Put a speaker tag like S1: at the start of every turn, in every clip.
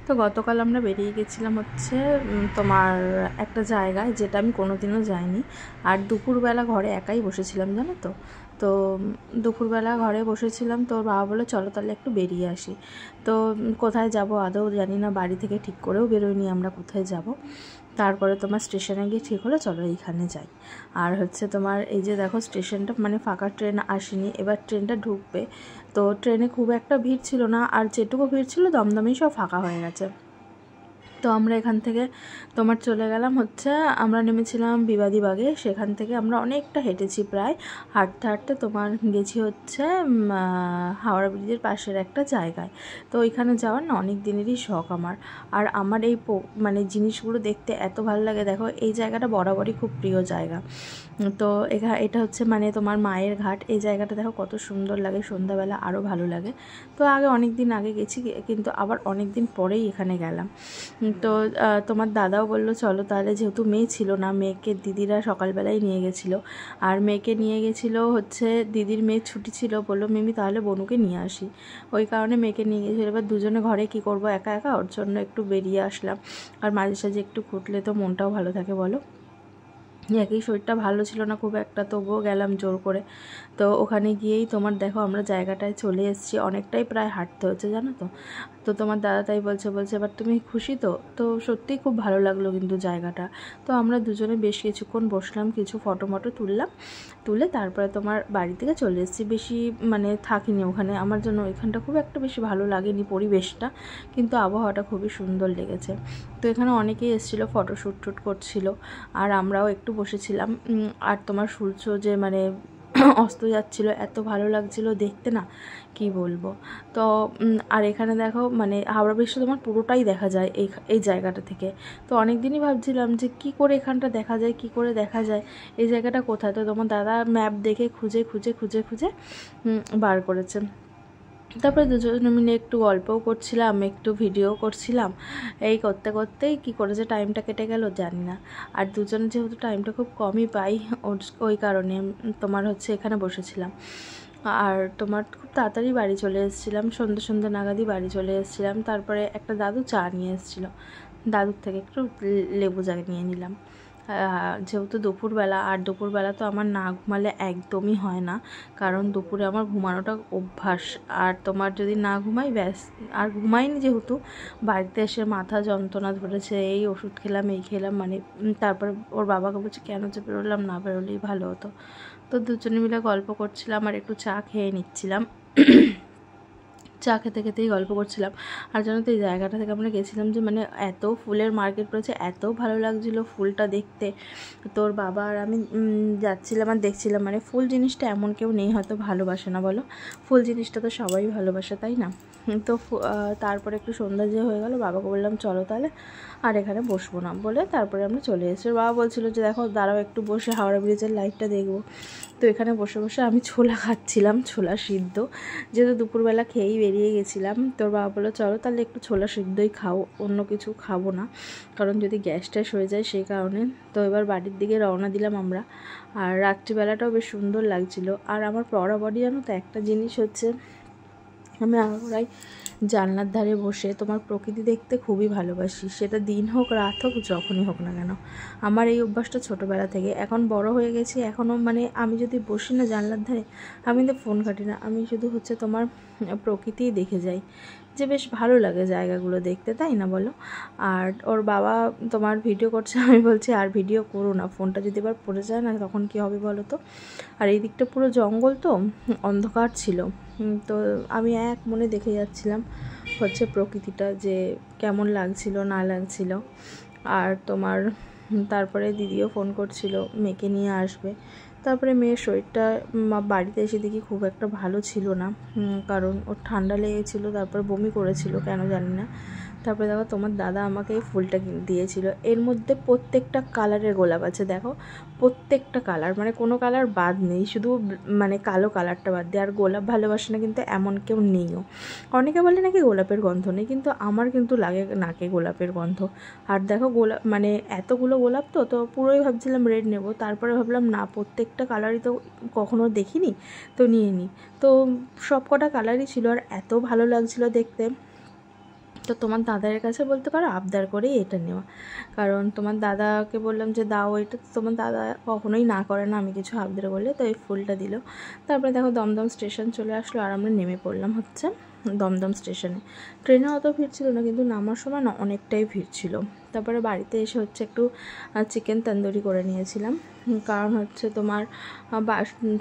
S1: তো গতকাল আমরা বেরিয়ে গেছিলাম হচ্ছে তোমার একটা জায়গায়, যেটা আমি কোনোদিনও যাইনি। আর দুপুরবেলা ঘরে একাই বসেছিলাম, জানো তো। তো দুপুরবেলা ঘরে বসেছিলাম, তো ওর বাবা বললো চলো তাহলে একটু বেরিয়ে আসি। তো কোথায় যাব আদৌ জানি না, বাড়ি থেকে ঠিক করেও বেরোইনি আমরা কোথায় যাব। তারপরে তোমার স্টেশনে গিয়ে ঠিক হলো চলো এইখানে যাই। আর হচ্ছে তোমার এই যে দেখো স্টেশনটা, মানে ফাঁকা ট্রেন আসেনি, এবার ট্রেনটা ঢুকবে। তো ট্রেনে খুব একটা ভিড় ছিল না, আর যেটুকু ভিড় ছিল দমদমেই সব ফাঁকা হয়ে গেছে। তো আমরা এখান থেকে তোমার চলে গেলাম হচ্ছে, আমরা নেমেছিলাম বিবাদীবাগে। সেখান থেকে আমরা অনেকটা হেঁটেছি, প্রায় হাঁটতে হাঁটতে তোমার গেছি হচ্ছে হাওড়া ব্রিজের পাশের একটা জায়গায়। তো ওইখানে যাওয়ার না অনেক দিনেরই শখ আমার। আর আমার এই মানে জিনিসগুলো দেখতে এত ভালো লাগে। দেখো এই জায়গাটা বরাবরই খুব প্রিয় জায়গা। তো এটা হচ্ছে মানে তোমার মায়ের ঘাট। এই জায়গাটা দেখো কত সুন্দর লাগে, সন্ধ্যাবেলা আরও ভালো লাগে। তো আগে অনেক দিন আগে গেছি, কিন্তু আবার অনেক দিন পরেই এখানে গেলাম। তো তোমার দাদাও বললো চলো তাহলে, যেহেতু মেয়ে ছিল না, মেয়েকে দিদিরা সকালবেলায় নিয়ে গেছিলো। আর মেয়েকে নিয়ে গেছিলো হচ্ছে দিদির মেয়ের ছুটি ছিল, বললো মিমি তাহলে বনুকে নিয়ে আসি। ওই কারণে মেয়েকে নিয়ে গেছিলো। এবার দুজনে ঘরে কি করব একা একা, ওর জন্য একটু বেরিয়ে আসলাম। আর মাঝে সাঝে একটু ঘুরলে তো মনটাও ভালো থাকে বলো। একই শরীরটা ভালো ছিল না খুব একটা, তবুও গেলাম জোর করে। তো ওখানে গিয়েই তোমার দেখো আমরা জায়গাটায় চলে এসেছি, অনেকটাই প্রায় হাঁটতে হচ্ছে জানো তো। তো তোমার দাদা তাই বলছে এবার তুমি খুশি তো? তো সত্যিই খুব ভালো লাগলো কিন্তু জায়গাটা। তো আমরা দুজনে বেশ কিছুক্ষণ বসলাম, কিছু ফটো মটো তুলে তারপরে তোমার বাড়ি থেকে চলে এসেছি। বেশি মানে থাকিনি ওখানে, আমার জন্য ওইখানটা খুব একটা বেশি ভালো লাগেনি পরিবেশটা, কিন্তু আবহাওয়াটা খুবই সুন্দর লেগেছে। তো এখানে অনেকেই এসেছিলো, ফটোশ্যুট করছিল। আর আমরাও একটু বসেছিলাম। আর তোমার সূর্য যে মানে অস্ত যাচ্ছিল, এত ভালো লাগছিল দেখতে না, কি বলবো। তো আর এখানে দেখো মানে হাওড়া ব্রিজটা তোমার পুরোটাই দেখা যায় এই জায়গাটা থেকে। তো অনেক দিনই ভাবছিলাম যে কি করে এখানটা দেখা যায়, কি করে দেখা যায়, এই জায়গাটা কোথায়। তো তোমার দাদা ম্যাপ দেখে খুঁজে খুঁজে খুঁজে খুঁজে বার করেছে। তারপরে দুজনে মিলে একটু গল্পও করছিলাম, একটু ভিডিও করছিলাম। এই করতে করতেই কী করেছে টাইমটা কেটে গেল জানি না। আর দুজনে যেহেতু টাইমটা খুব কমই পাই, ওই কারণে তোমার হচ্ছে এখানে বসেছিলাম। আর তোমার খুব তাড়াতাড়ি বাড়ি চলে এসেছিলাম, সন্ধ্যে নাগাদই বাড়ি চলে এসেছিলাম। তারপরে একটা দাদু চা নিয়ে এসেছিলো, দাদুর থেকে একটু লেবু চা নিয়ে নিলাম। যেহেতু দুপুরবেলা, আর দুপুরবেলা তো আমার না ঘুমালে একদমই হয় না, কারণ দুপুরে আমার ঘুমানোটা অভ্যাস। আর তোমার যদি না ঘুমাই ব্যাস, আর ঘুমাইনি যেহেতু, বাড়িতে এসে মাথা যন্ত্রণা ধরেছে, এই ওষুধ খেলাম এই খেলাম মানে। তারপরে ওর বাবাকে বলছে কেন যে বেরোলাম, না বেরোলেই ভালো হতো। তো দুজনে মিলে গল্প করছিলাম আর একটু চা খেয়ে নিচ্ছিলাম। চা খেতে খেতেই গল্প করছিলাম। আর জানো তো এই জায়গাটা থেকে আমরা গেছিলাম যে মানে এত ফুলের মার্কেট রয়েছে, এত ভালো লাগছিলো ফুলটা দেখতে। তোর বাবা আর আমি যাচ্ছিলাম আর দেখছিলাম, মানে ফুল জিনিসটা এমন কেউ নেই হয়তো ভালোবাসে না বলো, ফুল জিনিসটা তো সবাই ভালোবাসে তাই না। তো তারপরে একটু সন্ধ্যা যে হয়ে গেল, বাবাকে বললাম চলো তাহলে আর এখানে বসবো না বলে, তারপরে আমরা চলে এসেছি। বাবা বলছিল যে দেখো দাঁড়াও একটু বসে হাওড়া ব্রিজের লাইটটা দেখবো। তো এখানে বসে বসে আমি ছোলা খাচ্ছিলাম, ছোলা সিদ্ধ, যেহেতু দুপুরবেলা খেয়েই বেরিয়ে গেছিলাম। তোর বাবা বললো চলো তাহলে একটু ছোলা সিদ্ধই খাও, অন্য কিছু খাবো না, কারণ যদি গ্যাস ট্যাস হয়ে যায় সেই কারণে। তো এবার বাড়ির দিকে রওনা দিলাম আমরা। আর রাত্রিবেলাটাও বেশ সুন্দর লাগছিল। আর আমার বরাবরই জানো তো একটা জিনিস হচ্ছে, আমি আগাগোড়াই জানলার ধারে বসে তোমার প্রকৃতি দেখতে খুবই ভালোবাসি, সেটা দিন হোক রাত হোক যখনই হোক না কেন। আমার এই অভ্যাসটা ছোটোবেলা থেকে, এখন বড় হয়ে গেছি এখনও মানে আমি যদি বসি না জানলার ধারে, আমি তো ফোন ঘাঁটি না, আমি শুধু হচ্ছে তোমার প্রকৃতিই দেখে যাই, যে বেশ ভালো লাগে জায়গাগুলো দেখতে তাই না বলো। আর ওর বাবা তোমার ভিডিও করছে, আমি বলছি আর ভিডিও করো না, ফোনটা যদি এবার পড়ে যায় না তখন কী হবে বলো তো। আর এই দিকটা পুরো জঙ্গল তো, অন্ধকার ছিল। তো আমি এক মনে দেখে যাচ্ছিলাম হচ্ছে প্রকৃতিটা, যে কেমন লাগছিল না লাগছিল। আর তোমার তারপরে দিদিও ফোন করছিল মেয়েকে নিয়ে আসবে। তারপরে মেয়ের শরীরটা বাড়িতে এসে দেখি খুব একটা ভালো ছিল না, কারণ ওর ঠান্ডা লেগেছিলো, তারপরে বমি করেছিল কেন জানি না। তারপরে দেখো তোমার দাদা আমাকে এই ফুলটা দিয়েছিল, এর মধ্যে প্রত্যেকটা কালারের গোলাপ আছে দেখো, প্রত্যেকটা কালার, মানে কোনো কালার বাদ নেই, শুধু মানে কালো কালারটা বাদ দিয়ে। আর গোলাপ ভালোবাসে না কিন্তু এমন কেউ নেইও। অনেকে বলে নাকি গোলাপের গন্ধ নেই, কিন্তু আমার কিন্তু লাগে নাকে গোলাপের গন্ধ। আর দেখো গোলাপ মানে এতগুলো গোলাপ, তো পুরোই ভাবছিলাম রেড নেব, তারপরে ভাবলাম না প্রত্যেকটা কালারই তো কখনো দেখিনি, তো নিয়ে নিই। তো সব কটা কালারই ছিল আর এত ভালো লাগছিল দেখতে। তো তোমার দাদার কাছে বলতে পারো আবদার করেই এটা নেওয়া, কারণ তোমার দাদাকে বললাম যে দাও এটা, তোমার দাদা কখনোই না করে না আমি কিছু আবদার করলে, তো এই ফুলটা দিল। তারপরে দেখো দমদম স্টেশন চলে আসলো আর আমরা নেমে পড়লাম হচ্ছে দমদম স্টেশনে। ট্রেনে অত ভিড় ছিল না, কিন্তু নামার সময় না অনেকটাই ভিড় ছিল। তারপরে বাড়িতে এসে হচ্ছে একটু চিকেন তন্দুরি করে নিয়েছিলাম, কারণ হচ্ছে তোমার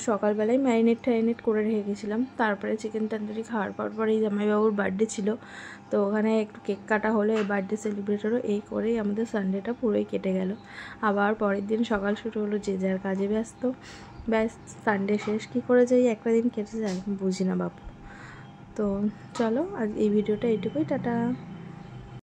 S1: সকালবেলায় ম্যারিনেট করে রেখে গেছিলাম। তারপরে চিকেন তন্দুরি খাওয়ার পরেই জামাইবাবুর বার্থডে ছিল, তো ওখানে একটু কেক কাটা হলো, এই বার্থডে সেলিব্রেটেরও, এই করেই আমাদের সানডেটা পুরোই কেটে গেল। আবার পরের দিন সকাল শুরু হলো, যে যার কাজে ব্যস্ত। ব্যাস, সানডে শেষ, কী করে যাই একটা দিন কেটে যায় বুঝি না বাপু। তো চলো আজ এই ভিডিওটা এইটুকুই, টাটা।